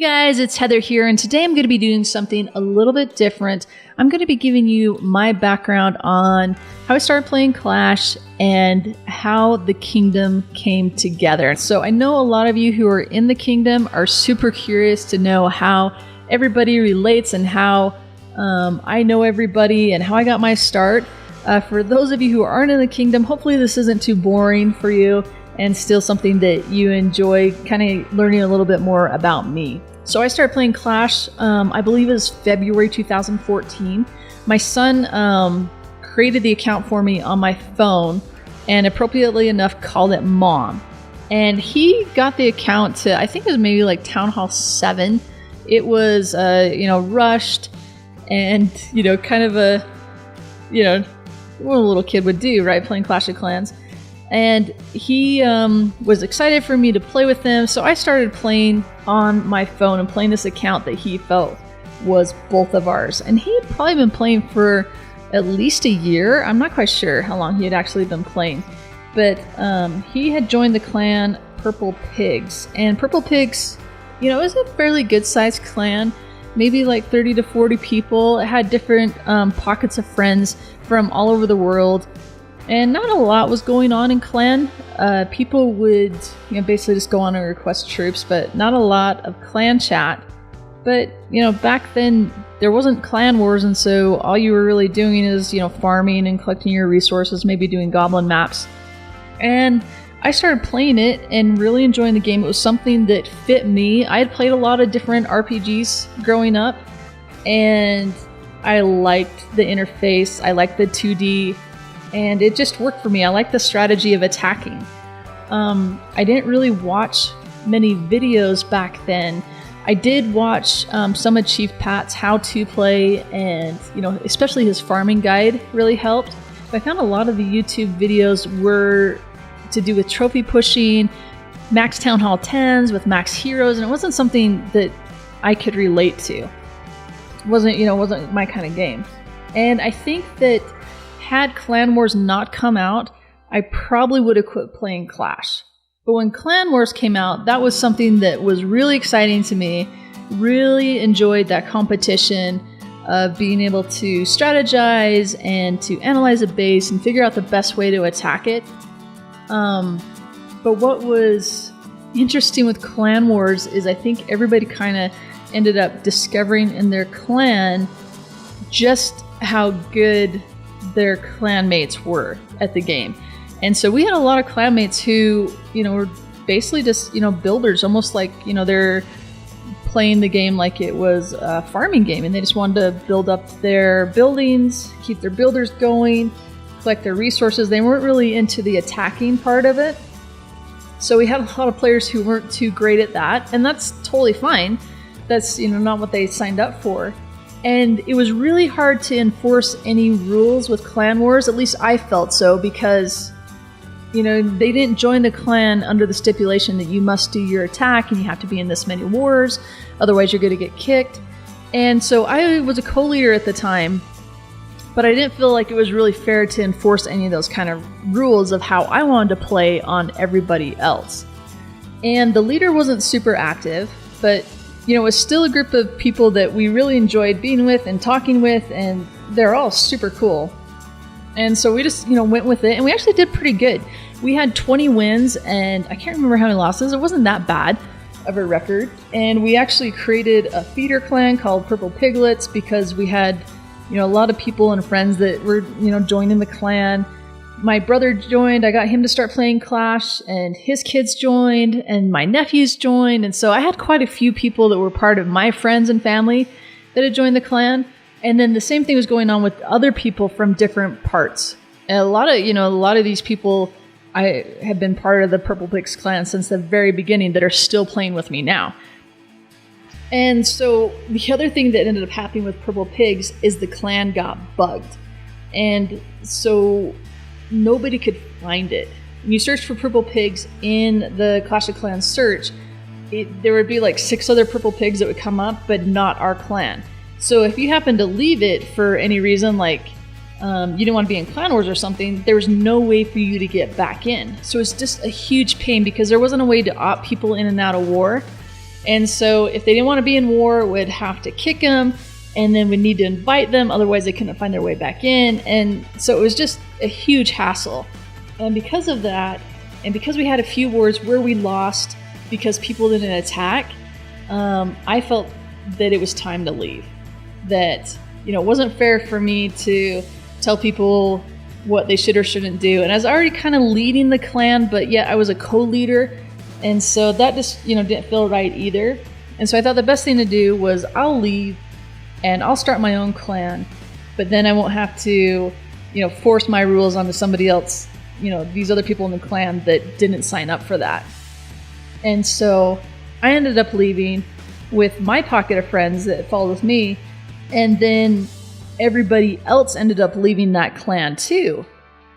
guys, it's Heather here, and today I'm going to be doing something a little bit different. I'm going to be giving you my background on how I started playing Clash and how the kingdom came together. So I know a lot of you who are in the kingdom are super curious to know how everybody relates and how I know everybody and how I got my start. For those of you who aren't in the kingdom, hopefully this isn't too boring for you and still something that you enjoy, kind of learning a little bit more about me. So I started playing Clash, I believe it was February 2014. My son created the account for me on my phone and appropriately enough called it Mom. And he got the account to, I think it was maybe like Town Hall 7. It was, rushed and, kind of what a little kid would do, right? Playing Clash of Clans. And he was excited for me to play with him, so I started playing on my phone and playing this account that he felt was both of ours. And he had probably been playing for at least a year. I'm not quite sure how long he had actually been playing. But he had joined the clan Purple Pigs. And Purple Pigs, it was a fairly good-sized clan, maybe like 30 to 40 people. It had different pockets of friends from all over the world. And not a lot was going on in clan. People would basically just go on and request troops, but not a lot of clan chat. But back then there wasn't clan wars, and so all you were really doing is farming and collecting your resources, maybe doing goblin maps. And I started playing it and really enjoying the game. It was something that fit me. I had played a lot of different RPGs growing up, and I liked the interface. I liked the 2D. And it just worked for me. I like the strategy of attacking. I didn't really watch many videos back then. I did watch some of Chief Pat's how to play, and especially his farming guide really helped. But I found a lot of the YouTube videos were to do with trophy pushing, max Town Hall 10s with max heroes, and it wasn't something that I could relate to. It wasn't my kind of game. And I think that had Clan Wars not come out, I probably would have quit playing Clash. But when Clan Wars came out, that was something that was really exciting to me. Really enjoyed that competition of being able to strategize and to analyze a base and figure out the best way to attack it. But what was interesting with Clan Wars is I think everybody kind of ended up discovering in their clan just how good their clanmates were at the game. And so we had a lot of clanmates who, were basically just, builders, almost like, they're playing the game like it was a farming game, and they just wanted to build up their buildings, keep their builders going, collect their resources. They weren't really into the attacking part of it. So we had a lot of players who weren't too great at that, and that's totally fine. That's, not what they signed up for. And it was really hard to enforce any rules with Clan Wars, at least I felt so, because, they didn't join the clan under the stipulation that you must do your attack and you have to be in this many wars, otherwise you're going to get kicked. And so I was a co-leader at the time, but I didn't feel like it was really fair to enforce any of those kind of rules of how I wanted to play on everybody else. And the leader wasn't super active, but it was still a group of people that we really enjoyed being with and talking with, and they're all super cool. And so we just, went with it, and we actually did pretty good. We had 20 wins, and I can't remember how many losses. It wasn't that bad of a record. And we actually created a feeder clan called Purple Piglets because we had, a lot of people and friends that were, joining the clan. My brother joined, I got him to start playing Clash, and his kids joined, and my nephews joined, and so I had quite a few people that were part of my friends and family that had joined the clan, and then the same thing was going on with other people from different parts. And a lot of these people I have been part of the Purple Pigs clan since the very beginning that are still playing with me now. And so the other thing that ended up happening with Purple Pigs is the clan got bugged, and so nobody could find it. When you search for Purple Pigs in the Clash of Clans search, there would be like 6 other Purple Pigs that would come up, but not our clan. So if you happen to leave it for any reason, like you didn't want to be in Clan Wars or something, there was no way for you to get back in. So it's just a huge pain because there wasn't a way to opt people in and out of war. And so if they didn't want to be in war, we'd have to kick them, and then we'd need to invite them, otherwise they couldn't find their way back in. And so it was just a huge hassle. And because of that, and because we had a few wars where we lost because people didn't attack, I felt that it was time to leave. That, you know, it wasn't fair for me to tell people what they should or shouldn't do. And I was already kind of leading the clan, but yet I was a co-leader. And so that just, you know, didn't feel right either. And so I thought the best thing to do was I'll leave and I'll start my own clan, but then I won't have to, you know, force my rules onto somebody else, you know, these other people in the clan that didn't sign up for that. And so I ended up leaving with my pocket of friends that followed with me, and then everybody else ended up leaving that clan too,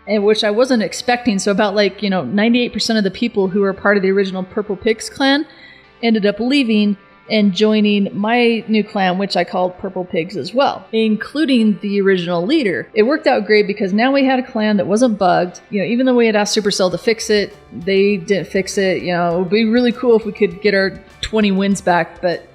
and which I wasn't expecting. So about 98% of the people who were part of the original Purple Pigs clan ended up leaving and joining my new clan, which I called Purple Pigs as well, including the original leader. It worked out great because now we had a clan that wasn't bugged. You know, even though we had asked Supercell to fix it, they didn't fix it. You know, it would be really cool if we could get our 20 wins back, but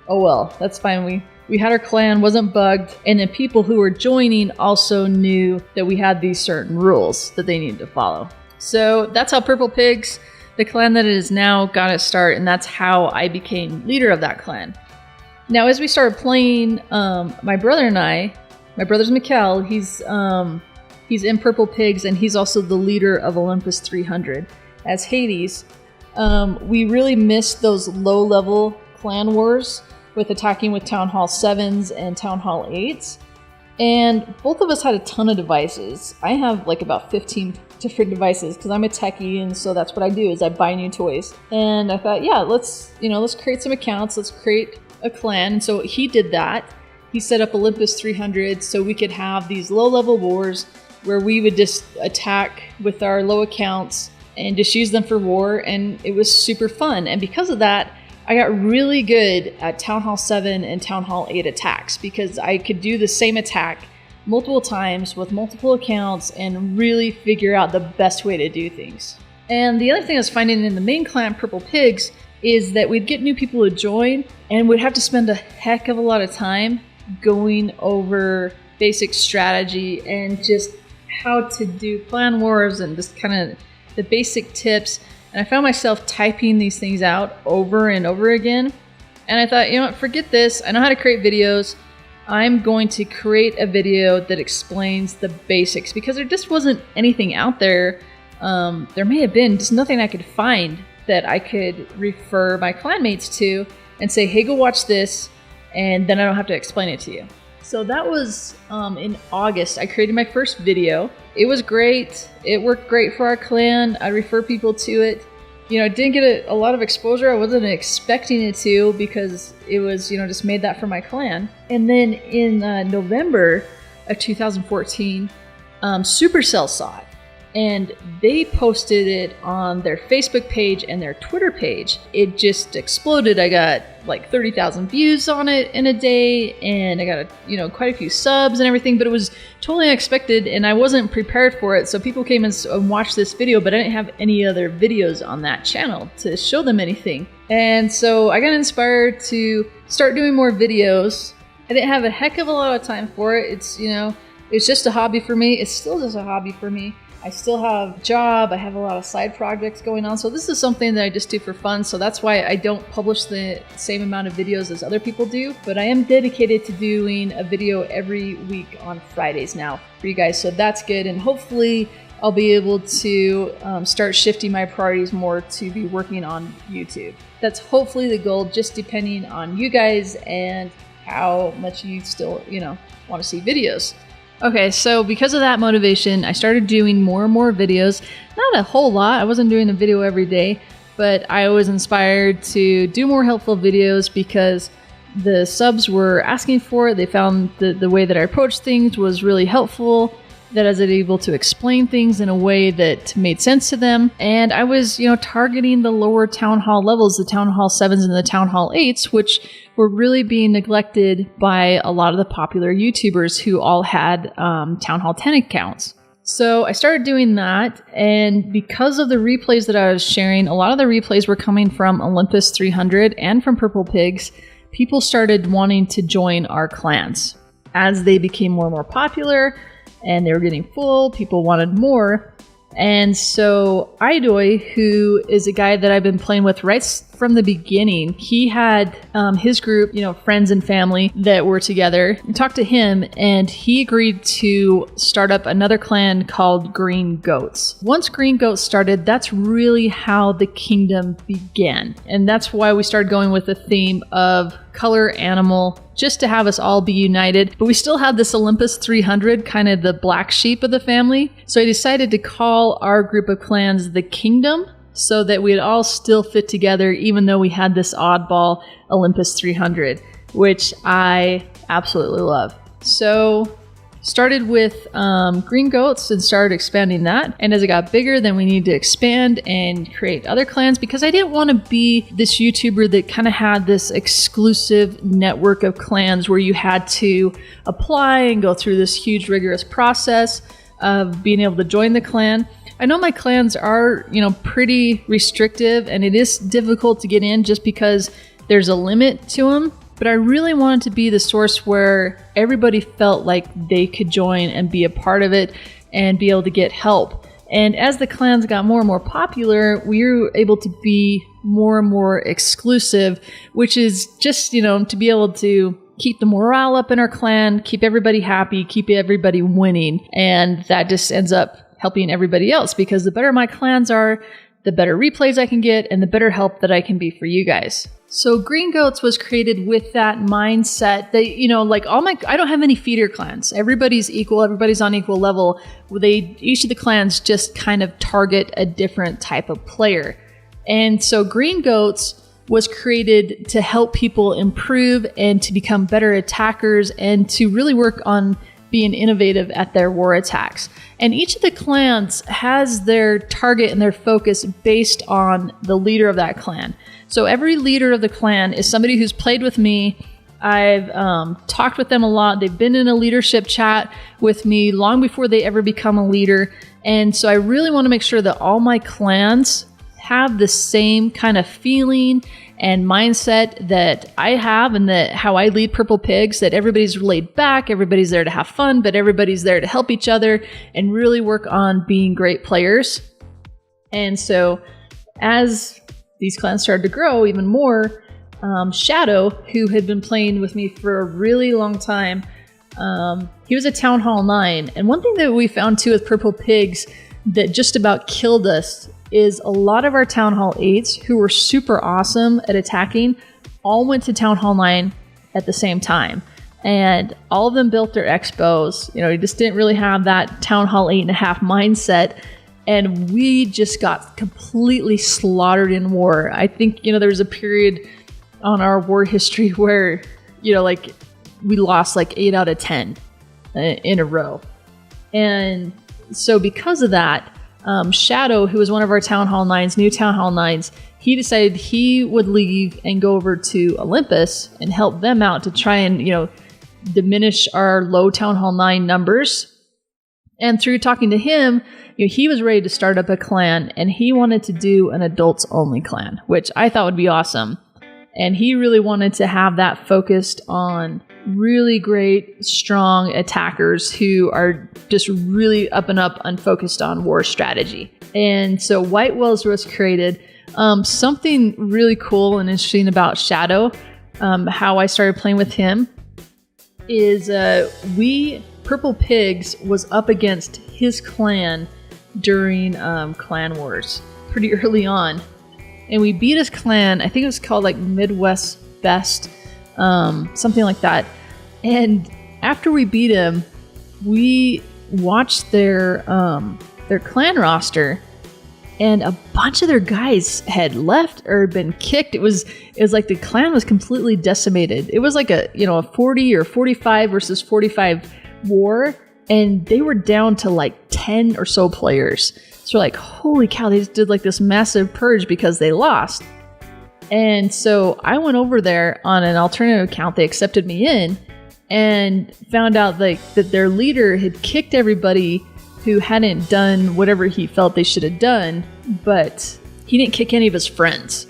oh well, that's fine. We had our clan, wasn't bugged, and then people who were joining also knew that we had these certain rules that they needed to follow. So that's how Purple Pigs, the clan that it is now, got its start, and that's how I became leader of that clan. Now, as we started playing, my brother and I, my brother's Mikkel, he's in Purple Pigs, and he's also the leader of Olympus 300 as Hades. We really missed those low-level clan wars with attacking with Town Hall 7s and Town Hall 8s. And both of us had a ton of devices. I have about 15 different devices because I'm a techie, and so that's what I do is I buy new toys. And I thought, yeah, let's create some accounts, let's create a clan. And so he did that. He set up Olympus 300 so we could have these low-level wars where we would just attack with our low accounts and just use them for war, and it was super fun. And because of that, I got really good at Town Hall 7 and Town Hall 8 attacks because I could do the same attack multiple times with multiple accounts and really figure out the best way to do things. And the other thing I was finding in the main clan, Purple Pigs, is that we'd get new people to join and we'd have to spend a heck of a lot of time going over basic strategy and just how to do clan wars and just kind of the basic tips. And I found myself typing these things out over and over again. And I thought, you know what, forget this. I know how to create videos. I'm going to create a video that explains the basics because there just wasn't anything out there. There may have been just nothing I could find that I could refer my clanmates to and say, hey, go watch this. And then I don't have to explain it to you. So that was in August. I created my first video. It was great. It worked great for our clan. I refer people to it. You know, it didn't get a lot of exposure. I wasn't expecting it to because it was, just made that for my clan. And then in November of 2014, Supercell saw it. And they posted it on their Facebook page and their Twitter page. It just exploded. I got 30,000 views on it in a day, and I got quite a few subs and everything, but it was totally unexpected and I wasn't prepared for it. So people came and watched this video, but I didn't have any other videos on that channel to show them anything. And so I got inspired to start doing more videos. I didn't have a heck of a lot of time for it. It's just a hobby for me. It's still just a hobby for me. I still have a job, I have a lot of side projects going on, so this is something that I just do for fun, so that's why I don't publish the same amount of videos as other people do, but I am dedicated to doing a video every week on Fridays now for you guys, so that's good, and hopefully I'll be able to start shifting my priorities more to be working on YouTube. That's hopefully the goal, just depending on you guys and how much you still, want to see videos. Okay, so because of that motivation, I started doing more and more videos. Not a whole lot. I wasn't doing a video every day, but I was inspired to do more helpful videos because the subs were asking for it. They found the way that I approached things was really helpful, that I was able to explain things in a way that made sense to them. And I was, targeting the lower town hall levels, the town hall 7s and the town hall 8s, which were really being neglected by a lot of the popular YouTubers who all had town hall 10 accounts. So I started doing that, and because of the replays that I was sharing, a lot of the replays were coming from Olympus 300 and from Purple Pigs. People started wanting to join our clans. As they became more and more popular and they were getting full, people wanted more. And so Idoy, who is a guy that I've been playing with right from the beginning, he had his group, friends and family that were together. I talked to him, and he agreed to start up another clan called Green Goats. Once Green Goats started, that's really how the kingdom began. And that's why we started going with the theme of color animal, just to have us all be united. But we still had this Olympus 300, kind of the black sheep of the family. So I decided to call our group of clans the Kingdom, so that we'd all still fit together, even though we had this oddball Olympus 300, which I absolutely love. So started with Green Goats and started expanding that. And as it got bigger, then we needed to expand and create other clans, because I didn't want to be this YouTuber that kind of had this exclusive network of clans where you had to apply and go through this huge rigorous process of being able to join the clan. I know my clans are, pretty restrictive, and it is difficult to get in just because there's a limit to them. But I really wanted to be the source where everybody felt like they could join and be a part of it and be able to get help. And as the clans got more and more popular, we were able to be more and more exclusive, which is just, to be able to keep the morale up in our clan, keep everybody happy, keep everybody winning. And that just ends up helping everybody else, because the better my clans are, the better replays I can get and the better help that I can be for you guys. So Green Goats was created with that mindset that, I don't have any feeder clans. Everybody's equal. Everybody's on equal level. Each of the clans just kind of target a different type of player. And so Green Goats was created to help people improve and to become better attackers and to really work on being innovative at their war attacks. And each of the clans has their target and their focus based on the leader of that clan. So every leader of the clan is somebody who's played with me. I've talked with them a lot. They've been in a leadership chat with me long before they ever become a leader. And so I really want to make sure that all my clans have the same kind of feeling and mindset that I have, and that how I lead Purple Pigs, that everybody's laid back, everybody's there to have fun, but everybody's there to help each other and really work on being great players. And so as these clans started to grow even more, Shadow, who had been playing with me for a really long time, he was a Town Hall 9. And one thing that we found too with Purple Pigs that just about killed us is a lot of our Town Hall 8s, who were super awesome at attacking, all went to Town Hall 9 at the same time. And all of them built their Expos. You just didn't really have that Town Hall 8.5 mindset. And we just got completely slaughtered in war. I think, there was a period on our war history where, we lost 8 out of 10 in a row. And so because of that, Shadow, who was one of our Town Hall 9s, new Town Hall 9s, he decided he would leave and go over to Olympus and help them out to try and, diminish our low Town Hall 9 numbers. And through talking to him, he was ready to start up a clan, and he wanted to do an adults only clan, which I thought would be awesome. And he really wanted to have that focused on really great, strong attackers who are just really up and up and focused on war strategy. And so White Wells was created. Something really cool and interesting about Shadow, how I started playing with him, is Purple Pigs was up against his clan during Clan Wars pretty early on. And we beat his clan. I think it was called Midwest Best, something like that. And after we beat him, we watched their clan roster, and a bunch of their guys had left or been kicked. It was like the clan was completely decimated. It was like a 40 or 45 versus 45 war, and they were down to 10 or so players. So we're holy cow, they just did this massive purge because they lost. And so I went over there on an alternative account. They accepted me in and found out that their leader had kicked everybody who hadn't done whatever he felt they should have done, but he didn't kick any of his friends.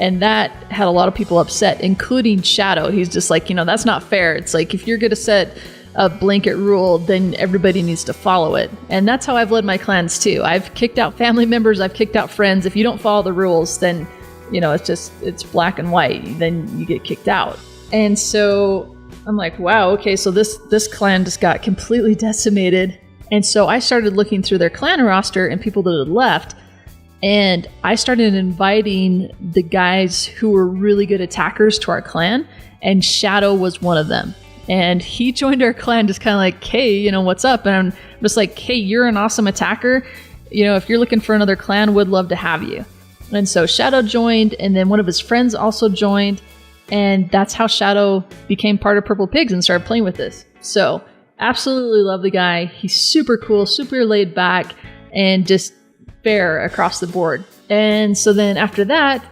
And that had a lot of people upset, including Shadow. He's just like, that's not fair. It's like, if you're going to set a blanket rule, then everybody needs to follow it. And that's how I've led my clans too. I've kicked out family members. I've kicked out friends. If you don't follow the rules, then, it's black and white. Then you get kicked out. And so I'm like, wow, okay, so this clan just got completely decimated. And so I started looking through their clan roster and people that had left. And I started inviting the guys who were really good attackers to our clan, and Shadow was one of them. And he joined our clan just kind of like, hey, what's up? And I'm just like, hey, you're an awesome attacker. If you're looking for another clan, would love to have you. And so Shadow joined, and then one of his friends also joined. And that's how Shadow became part of Purple Pigs and started playing with us. So absolutely love the guy. He's super cool, super laid back, and just fair across the board. And so then after that,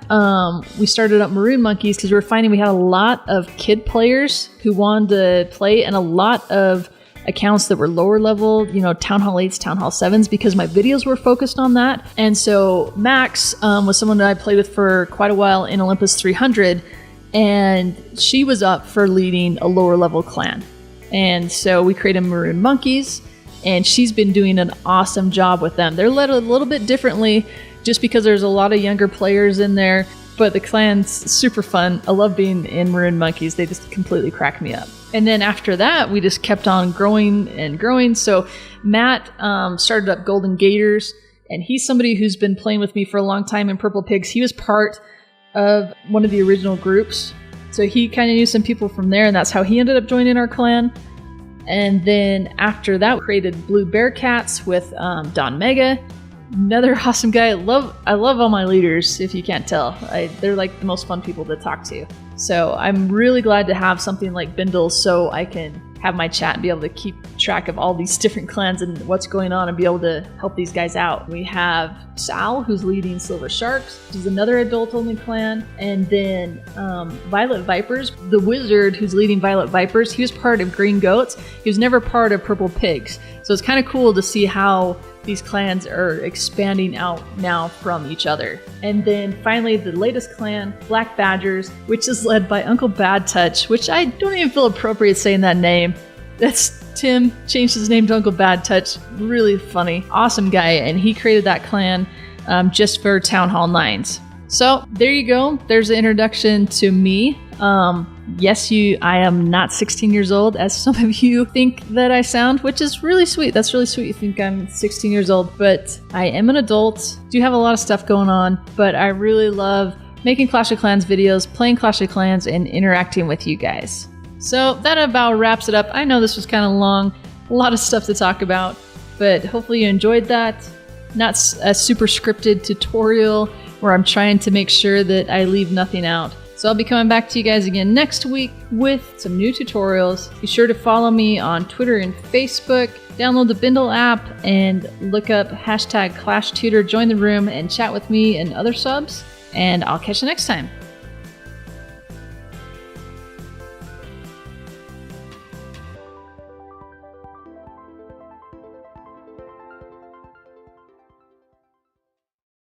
we started up Maroon Monkeys because we were finding we had a lot of kid players who wanted to play, and a lot of accounts that were lower level, Town Hall 8s, Town Hall 7s, because my videos were focused on that. And so Max was someone that I played with for quite a while in Olympus 300, and she was up for leading a lower level clan. And so we created Maroon Monkeys, and she's been doing an awesome job with them. They're led a little bit differently just because there's a lot of younger players in there, but the clan's super fun. I love being in Maroon Monkeys. They just completely crack me up. And then after that, we just kept on growing and growing. So Matt started up Golden Gators, and he's somebody who's been playing with me for a long time in Purple Pigs. He was part of one of the original groups. So he kind of knew some people from there, and that's how he ended up joining our clan. And then after that, we created Blue Bearcats with Don Mega, another awesome guy. I love all my leaders, if you can't tell. They're like the most fun people to talk to. So I'm really glad to have something like Bindle so I can have my chat and be able to keep track of all these different clans and what's going on and be able to help these guys out. We have Sal, who's leading Silver Sharks, which is another adult-only clan. And then Violet Vipers, the wizard who's leading Violet Vipers, he was part of Green Goats. He was never part of Purple Pigs. So it's kind of cool to see how these clans are expanding out now from each other. And then finally, the latest clan, Black Badgers, which is led by Uncle Bad Touch, which I don't even feel appropriate saying that name. That's Tim, changed his name to Uncle Bad Touch. Really funny, awesome guy, and he created that clan just for Town Hall 9s. So there you go. There's the introduction to me. Yes, I am not 16 years old, as some of you think that I sound, which is really sweet. That's really sweet. You think I'm 16 years old, but I am an adult. Do have a lot of stuff going on, but I really love making Clash of Clans videos, playing Clash of Clans, and interacting with you guys. So that about wraps it up. I know this was kind of long, a lot of stuff to talk about, but hopefully you enjoyed that. Not a super scripted tutorial where I'm trying to make sure that I leave nothing out. So I'll be coming back to you guys again next week with some new tutorials. Be sure to follow me on Twitter and Facebook. Download the Bindle app and look up #ClashTutor. Join the room and chat with me and other subs. And I'll catch you next time.